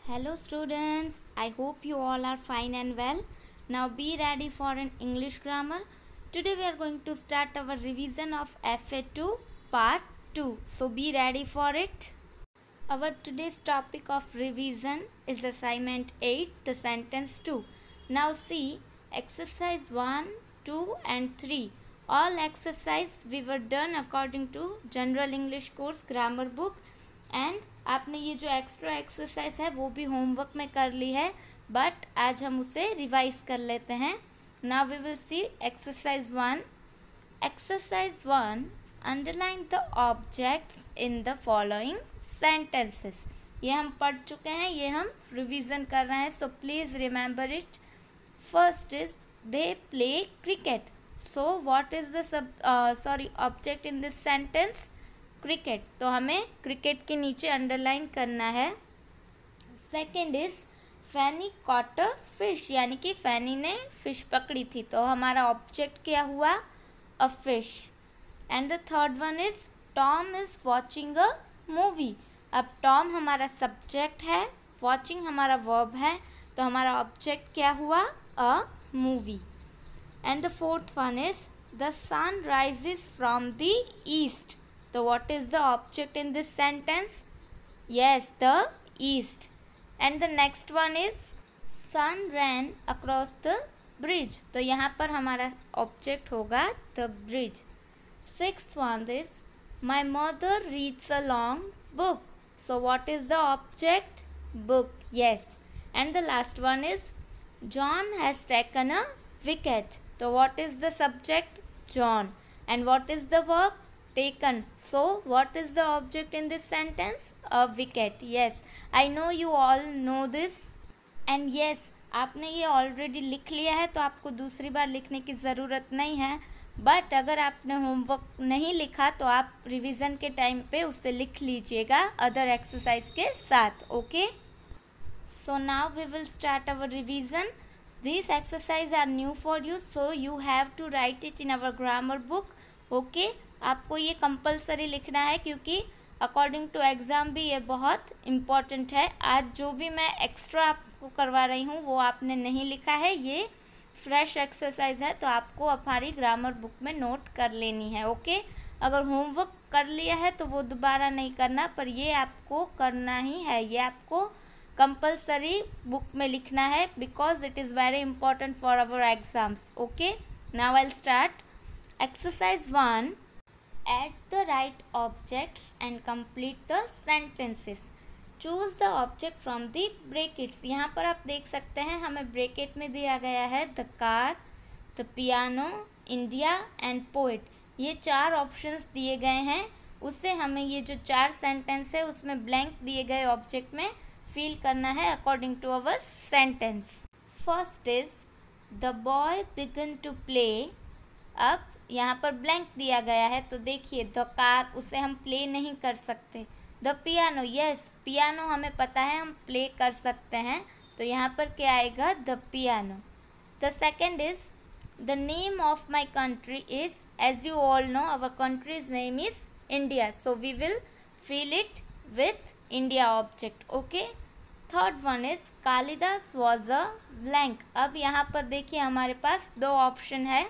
Hello students, I hope you all are fine and well. Now be ready for an English grammar. Today we are going to start our revision of FA2 part 2. So be ready for it. Our today's topic of revision is assignment 8, the sentence 2. Now see exercise 1, 2 and 3. All exercise we were done according to General English Course Grammar Book and आपने ये जो extra exercise है वो भी homework में कर ली है, but आज हम उसे रिवाइज कर लेते हैं. Now we will see exercise 1. Exercise 1, underline the object in the following sentences. ये हम पढ़ चुके हैं, ये हम रिवीजन कर रहे हैं, so please remember it. First is they play cricket. So what is the object in this sentence? Cricket. तो हमें क्रिकेट के नीचे अंडरलाइन करना है. Second is Fanny caught a fish, यानी कि फैनी ने फिश पकड़ी थी, तो हमारा ऑब्जेक्ट क्या हुआ? A fish. And the third one is Tom is watching a movie. अब टॉम हमारा सब्जेक्ट है, वॉचिंग हमारा वर्ब है, तो हमारा ऑब्जेक्ट क्या हुआ? A movie. And the fourth one is the sun rises from the east. So what is the object in this sentence? Yes, the east. And the next one is son ran across the bridge. तो यहाँ पर हमारा object होगा the bridge. Sixth one is my mother reads a long book. So what is the object? Book. Yes. And the last one is John has taken a wicket. So what is the subject? John. And what is the verb? Taken. So what is the object in this sentence? A wicket. Yes, I know you all know this. And yes, आपने ये already लिख लिया है, तो आपको दूसरी बार लिखने की ज़रूरत नहीं है. बट अगर आपने होमवर्क नहीं लिखा तो आप रिवीजन के टाइम पे उससे लिख लीजिएगा अदर एक्सरसाइज के साथ. Okay, so now we will start our revision. This exercise are new for you, so you have to write it in our grammar book. Okay, आपको ये कंपलसरी लिखना है क्योंकि अकॉर्डिंग टू एग्ज़ाम भी ये बहुत इम्पॉर्टेंट है. आज जो भी मैं एक्स्ट्रा आपको करवा रही हूँ वो आपने नहीं लिखा है, ये फ्रेश एक्सरसाइज है, तो आपको हमारी ग्रामर बुक में नोट कर लेनी है. ओके, अगर होमवर्क कर लिया है तो वो दोबारा नहीं करना, पर ये आपको करना ही है, ये आपको कंपलसरी बुक में लिखना है because it is very important for our exams. Okay, now I will start. Exercise 1, add the right objects and complete the sentences. Choose the object from the brackets. यहाँ पर आप देख सकते हैं हमें ब्रैकेट में दिया गया है the car, the piano, India and poet. ये 4 ऑप्शंस दिए गए हैं, उससे हमें ये जो 4 सेंटेंस है उसमें ब्लैंक दिए गए ऑब्जेक्ट में फिल करना है according to our sentence. First is the boy began to play. अब यहाँ पर ब्लैंक दिया गया है, तो देखिए द कार, उसे हम प्ले नहीं कर सकते. द पियानो, यस पियानो हमें पता है हम प्ले कर सकते हैं, तो यहाँ पर क्या आएगा? The piano. The second is the name of my country is, as you all know our country's name is India, so we will fill it with India object. Okay. Third one is Kalidas was a blank. अब यहाँ पर देखिए हमारे पास 2 option है,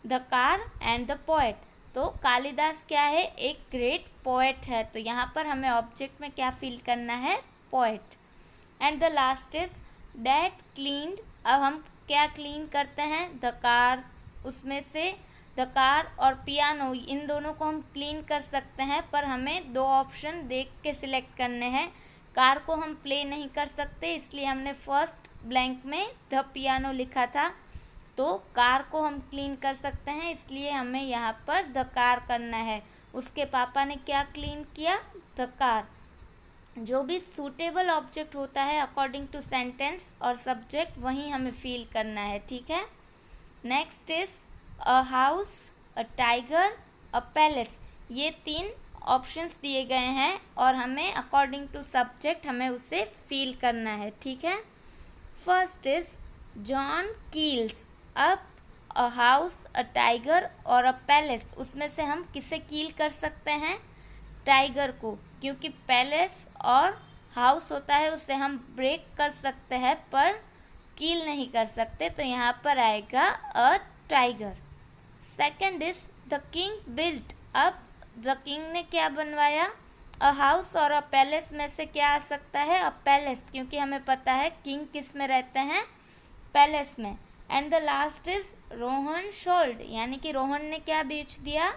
the car and the poet. तो कालिदास क्या है? एक ग्रेट पोएट है, तो यहाँ पर हमें ऑब्जेक्ट में क्या फिल करना है? Poet. And the last is dad cleaned. अब हम क्या क्लीन करते हैं? The car. उसमें से द कार और पियानो, इन दोनों को हम क्लीन कर सकते हैं, पर हमें 2 ऑप्शन देख के सिलेक्ट करने हैं. कार को हम प्ले नहीं कर सकते, इसलिए हमने फर्स्ट ब्लैंक में द पियानो लिखा था, तो कार को हम क्लीन कर सकते हैं, इसलिए हमें यहाँ पर द कार करना है. उसके पापा ने क्या क्लीन किया? The car. जो भी सूटेबल ऑब्जेक्ट होता है अकॉर्डिंग टू सेंटेंस और सब्जेक्ट, वहीं हमें फील करना है. ठीक है. Next is a house, a tiger, a palace. ये 3 ऑप्शंस दिए गए हैं और हमें अकॉर्डिंग टू सब्जेक्ट हमें उसे फील करना है. ठीक है. First is John keels. अब अ हाउस, अ टाइगर और अ पैलेस, उसमें से हम किसे कील कर सकते हैं? टाइगर को, क्योंकि पैलेस और हाउस होता है उसे हम ब्रेक कर सकते हैं पर किल नहीं कर सकते, तो यहाँ पर आएगा a tiger. Second is the king built. अब द किंग ने क्या बनवाया? A house. और अ पैलेस में से क्या आ सकता है? अ पैलेस, क्योंकि हमें पता है किंग किस में रहते हैं? पैलेस में। And the last is Rohan sold, यानी कि रोहन ने क्या बेच दिया?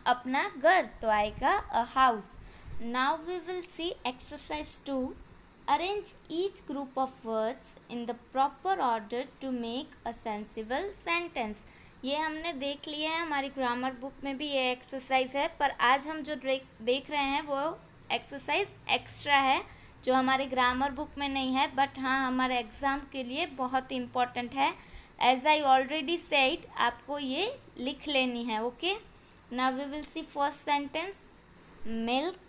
अपना घर, तो आएगा a house. Now we will see exercise 2। Arrange each group of words in the proper order to make a sensible sentence. ये हमने देख लिया है, हमारी ग्रामर बुक में भी ये एक्सरसाइज है, पर आज हम जो देख रहे हैं वो एक्सरसाइज एक्स्ट्रा है जो हमारी ग्रामर बुक में नहीं है, बट हाँ हमारे एग्ज़ाम के लिए बहुत इम्पॉर्टेंट है। एज आई ऑलरेडी सेड, आपको ये लिख लेनी है। Okay, now we will see first sentence. Milk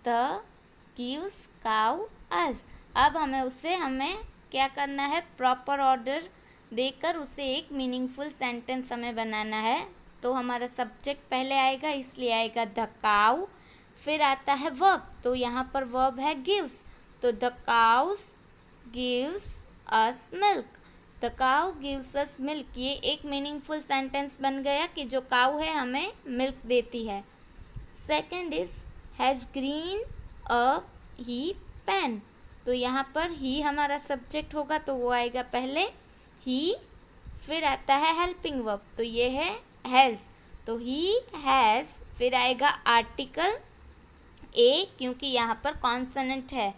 the gives cow us. अब हमें क्या करना है? प्रॉपर ऑर्डर देकर उसे एक मीनिंगफुल सेंटेंस हमें बनाना है। तो हमारा सब्जेक्ट पहले आएगा, इसलिए आएगा द काउ। फिर आता है वर्ब, तो यहाँ पर वर्ब है गिव्स, तो the cows gives us milk. The cow gives us milk, ये एक मीनिंगफुल सेंटेंस बन गया कि जो काउ है हमें मिल्क देती है। Second is has green a he pen, तो यहाँ पर ही हमारा सब्जेक्ट होगा, तो वो आएगा पहले ही। फिर आता है हेल्पिंग वर्ब, तो ये है हैज़, तो ही हैज़। फिर आएगा आर्टिकल ए, क्योंकि यहाँ पर कॉन्सोनेंट है,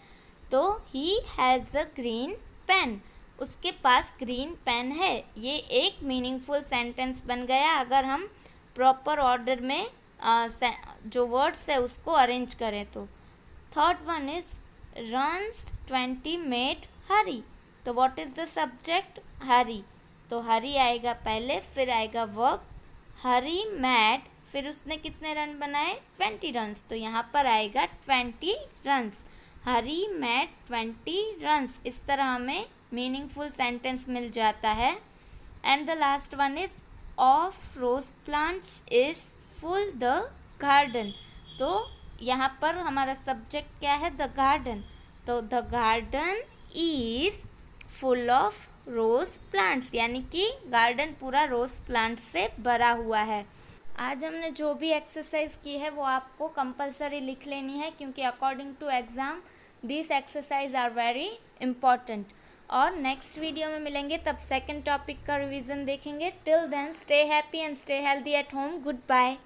तो he has a green pen, उसके पास ग्रीन पेन है। ये एक मीनिंगफुल सेंटेंस बन गया अगर हम प्रॉपर ऑर्डर में जो वर्ड्स है उसको अरेंज करें तो। Third one is runs 20 made Hari, तो what is the subject? Hari, तो हरी आएगा पहले। फिर आएगा वर्ब हरी मैड, फिर उसने कितने रन बनाए? 20 रन्स, तो यहाँ पर आएगा 20 रन्स। हरी मैड 20 रन्स, इस तरह हमें मीनिंगफुल सेंटेंस मिल जाता है। And the last one is of rose plants is full the garden, तो यहाँ पर हमारा सब्जेक्ट क्या है? द गार्डन, तो the garden is full of rose plants, यानी कि गार्डन पूरा रोज प्लांट से भरा हुआ है। आज हमने जो भी एक्सरसाइज की है वो आपको कंपलसरी लिख लेनी है, क्योंकि according to exam this exercise are very important. और नेक्स्ट वीडियो में मिलेंगे, तब सेकंड टॉपिक का रिवीजन देखेंगे। Till then stay happy and stay healthy at home. Good bye.